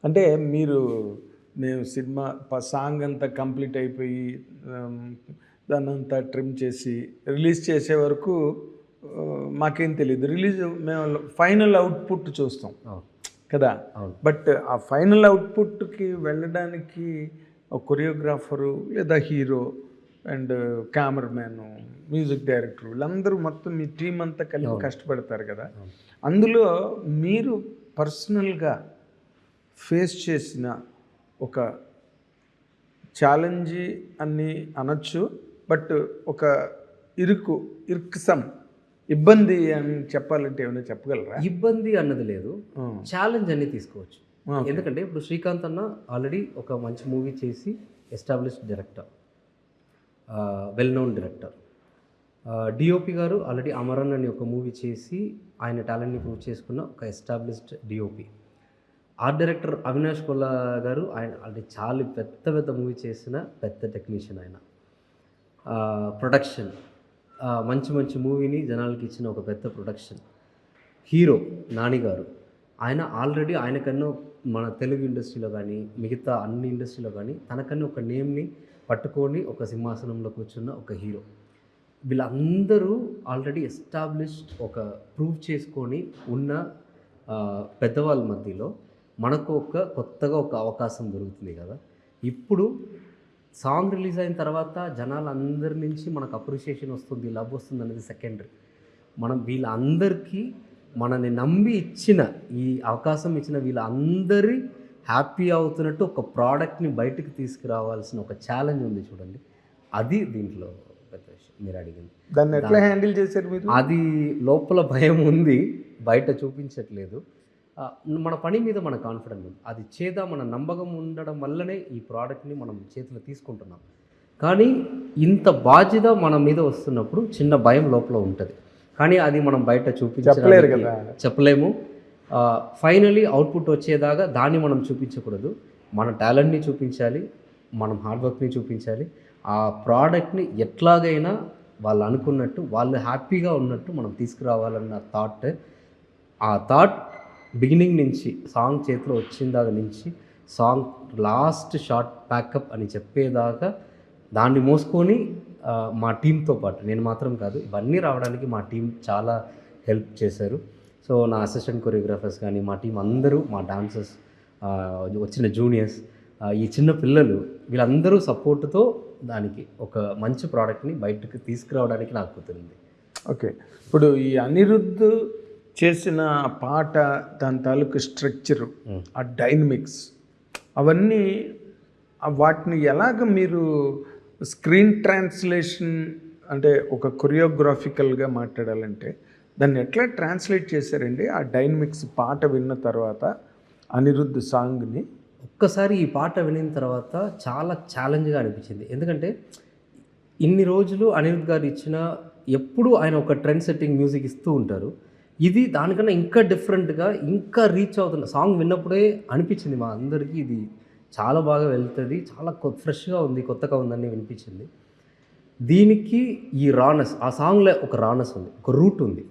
అంటే మీరు మేము సినిమా సాంగ్ అంతా కంప్లీట్ అయిపోయి దాన్ని అంతా ట్రిమ్ చేసి రిలీజ్ చేసే వరకు మాకేం తెలియదు. రిలీజ్ మేము ఫైనల్ అవుట్పుట్ చూస్తాం కదా. బట్ ఆ ఫైనల్ అవుట్పుట్కి వెళ్ళడానికి ఒక కొరియోగ్రాఫరు లేదా hero and cameraman, music director, వీళ్ళందరూ మొత్తం మీ టీం అంతా కలిపి కష్టపడతారు కదా. అందులో మీరు పర్సనల్గా ఫేస్ చేసిన ఒక ఛాలెంజ్ అని అనొచ్చు, బట్ ఒక ఇరుక్సం ఇబ్బంది అని చెప్పాలంటే ఏమైనా చెప్పగలరా? ఇబ్బంది అన్నది లేదు, ఛాలెంజ్ అని తీసుకోవచ్చు. ఎందుకంటే ఇప్పుడు శ్రీకాంత్ అన్న ఆల్రెడీ ఒక మంచి మూవీ చేసి established director, well known director. DOP గారు ఆల్రెడీ అమరన్ అని ఒక మూవీ చేసి ఆయన టాలెంట్ని ప్రూవ్ చేసుకున్న ఒక established DOP. Art director Avinash Kolla గారు ఆయన ఆల్రెడీ చాలా పెద్ద మూవీ చేసిన పెద్ద టెక్నీషియన్. ఆయన ప్రొడక్షన్ మంచి మూవీని జనాలకి ఇచ్చిన ఒక పెద్ద ప్రొడక్షన్. హీరో నాని గారు, ఆయన ఆల్రెడీ ఆయనకన్నా మన తెలుగు ఇండస్ట్రీలో కానీ మిగతా అన్ని ఇండస్ట్రీలో కానీ తనకన్నా ఒక నేమ్ని పట్టుకొని ఒక సింహాసనంలో కూర్చున్న ఒక హీరో. వీళ్ళందరూ ఆల్రెడీ ఎస్టాబ్లిష్డ్ ఒక ప్రూవ్ చేసుకొని ఉన్న పెద్దవాళ్ళ మధ్యలో మనకు కొత్తగా ఒక అవకాశం దొరుకుతుంది కదా. ఇప్పుడు సాంగ్ రిలీజ్ అయిన తర్వాత జనాలందరి నుంచి మనకు అప్రిషియేషన్ వస్తుంది, లవ్ వస్తుంది అనేది సెకండరీ. మనం వీళ్ళందరికీ మనని నమ్మి ఇచ్చిన ఈ అవకాశం ఇచ్చిన వీళ్ళందరి హ్యాపీ అవుతున్నట్టు ఒక ప్రోడక్ట్ని బయటకు తీసుకురావాల్సిన ఒక ఛాలెంజ్ ఉంది చూడండి. అది దీంట్లో పెద్ద విషయం మీరు అడిగింది. దాన్ని ఎట్లా హ్యాండిల్ చేశారు మీరు? అది లోపల భయం ఉంది, బయట చూపించట్లేదు. మన పని మీద మన కాన్ఫిడెంట్ ఉంది, అది చేద్దాం మన నమ్మకం ఉండడం వల్లనే ఈ ప్రోడక్ట్ని మనం చేతిలో తీసుకుంటున్నాం. కానీ ఇంత బాధ్యత మన మీద వస్తున్నప్పుడు చిన్న భయం లోపల ఉంటుంది, కానీ అది మనం బయట చెప్పలేము. ఫైనలీ అవుట్పుట్ వచ్చేదాకా దాన్ని మనం చూపించకూడదు, మన టాలెంట్ని చూపించాలి, మనం హార్డ్ వర్క్ని చూపించాలి. ఆ ప్రోడక్ట్ని ఎట్లాగైనా వాళ్ళు అనుకున్నట్టు వాళ్ళు హ్యాపీగా ఉన్నట్టు మనం తీసుకురావాలన్న ఆ థాట్ బిగినింగ్ నుంచి సాంగ్ చేతిలో వచ్చిన దాకా నుంచి సాంగ్ లాస్ట్ షార్ట్ ప్యాకప్ అని చెప్పేదాకా దాన్ని మోసుకొని మా టీంతో పాటు నేను మాత్రం కాదు, ఇవన్నీ రావడానికి మా టీం చాలా హెల్ప్ చేశారు. సో నా అసిస్టెంట్ కొరియోగ్రాఫర్స్ కానీ మా టీం అందరూ, మా డాన్సర్స్, వచ్చిన జూనియర్స్, ఈ చిన్న పిల్లలు, వీళ్ళందరూ సపోర్టుతో దానికి ఒక మంచి ప్రోడక్ట్ని బయటకు తీసుకురావడానికి నాకు కుదిరింది. ఓకే, ఇప్పుడు ఈ అనిరుద్ధ్ చేసిన పాట, దాని తాలూకు స్ట్రక్చరు, ఆ డైనమిక్స్, అవన్నీ వాటిని ఎలాగ మీరు స్క్రీన్ ట్రాన్స్లేషన్ అంటే ఒక కొరియోగ్రాఫికల్గా మాట్లాడాలంటే దాన్ని ఎట్లా ట్రాన్స్లేట్ చేశారండి? ఆ డైనమిక్స్ పాట విన్న తర్వాత అనిరుద్ధ్ సాంగ్ని ఒక్కసారి ఈ పాట వినిన తర్వాత చాలా ఛాలెంజ్గా అనిపించింది. ఎందుకంటే ఇన్ని రోజులు అనిరుద్ధ్ గారు ఇచ్చిన ఎప్పుడు ఆయన ఒక ట్రెండ్ సెట్టింగ్ మ్యూజిక్ ఇస్తూ ఉంటారు, ఇది దానికన్నా ఇంకా డిఫరెంట్గా ఇంకా రీచ్ అవుతున్న సాంగ్ విన్నప్పుడే అనిపించింది మా అందరికీ ఇది చాలా బాగా వెళ్తుంది, చాలా ఫ్రెష్గా ఉంది, కొత్తగా ఉందని వినిపించింది. దీనికి ఈ రానస్, ఆ సాంగ్లో ఒక రానస్ ఉంది, ఒక రూట్ ఉంది,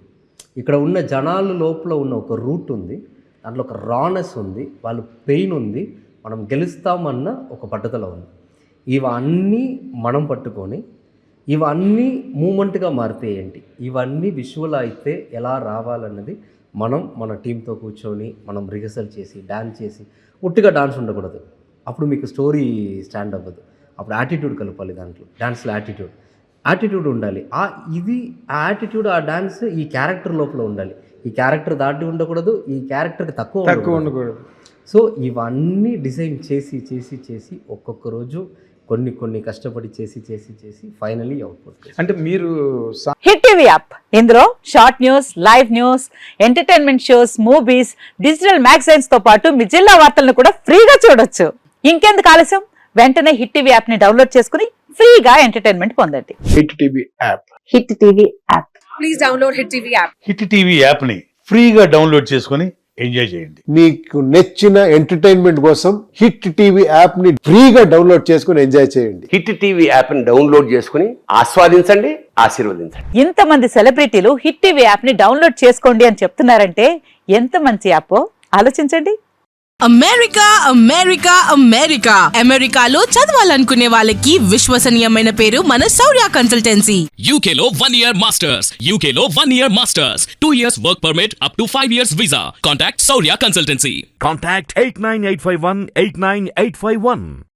ఇక్కడ ఉన్న జనాలు లోపల ఉన్న ఒక రూట్ ఉంది, దాంట్లో ఒక రానస్ ఉంది, వాళ్ళు పెయిన్ ఉంది, మనం గెలుస్తామన్న ఒక పట్టుదల ఉంది. ఇవన్నీ మనం పట్టుకొని ఇవన్నీ మూమెంట్గా మారితే ఏంటి, ఇవన్నీ విజువల్ అయితే ఎలా రావాలన్నది మనం మన టీంతో కూర్చొని మనం రిహర్సల్ చేసి డ్యాన్స్ చేసి, ఉట్టిగా డాన్స్ ఉండకూడదు, అప్పుడు మీకు స్టోరీ స్టాండ్ అవ్వదు. అప్పుడు యాటిట్యూడ్ కలపాలి, దాంట్లో డాన్స్లో యాటిట్యూడ్ ఉండాలి. ఆ యాటిట్యూడ్, ఆ డాన్స్ ఈ క్యారెక్టర్ లోపల ఉండాలి, ఈ క్యారెక్టర్ దాటి ఉండకూడదు, ఈ క్యారెక్టర్కి తక్కువ ఉండకూడదు. సో ఇవన్నీ డిజైన్ చేసి ఒక్కొక్క రోజు కొన్ని కష్టపడి చేసి ఫైనలీ అవుట్పుట్. అంటే మీరు హిట్ టీవీ యాప్, ఇందులో short news, live news, entertainment shows, movies, digital magazines తో పాటు మీ జిల్లా వార్తలను కూడా ఫ్రీగా చూడొచ్చు. ఇంకెందుకు ఆలస్యం, వెంటనే హిట్ టీవీ యాప్ ని డౌన్లోడ్ చేసుకుని ఫ్రీగా ఎంటర్టైన్మెంట్ పొందండి. Hit TV app, hit TV app, please download hit TV app. Hit TV app ని ఫ్రీగా డౌన్లోడ్ చేసుకుని ఎంజాయ్ చేయండి. మీకు నచ్చిన ఎంటర్టైన్మెంట్ కోసం హిట్ టీవీ యాప్ ని ఫ్రీగా డౌన్లోడ్ చేసుకుని ఎంజాయ్ చేయండి. హిట్ టీవీ యాప్ ని డౌన్లోడ్ చేసుకుని ఆస్వాదించండి, ఆశీర్వదించండి. ఇంతమంది సెలబ్రిటీలు హిట్ టీవీ యాప్ ని డౌన్లోడ్ చేసుకోండి అని చెప్తున్నారంటే ఎంత మంచి యాప్ ఆలోచించండి. అమెరికా అమెరికా అమెరికా అమెరికాలో చదవాలనుకునే వాళ్ళకి విశ్వసనీయమైన పేరు మన శౌర్య కన్సల్టెన్సీ. UK లో 1 year masters. UK లో 1 year masters. 2 years work permit up to 5 years visa. Contact Saurya Consultancy. Contact 89851 89851.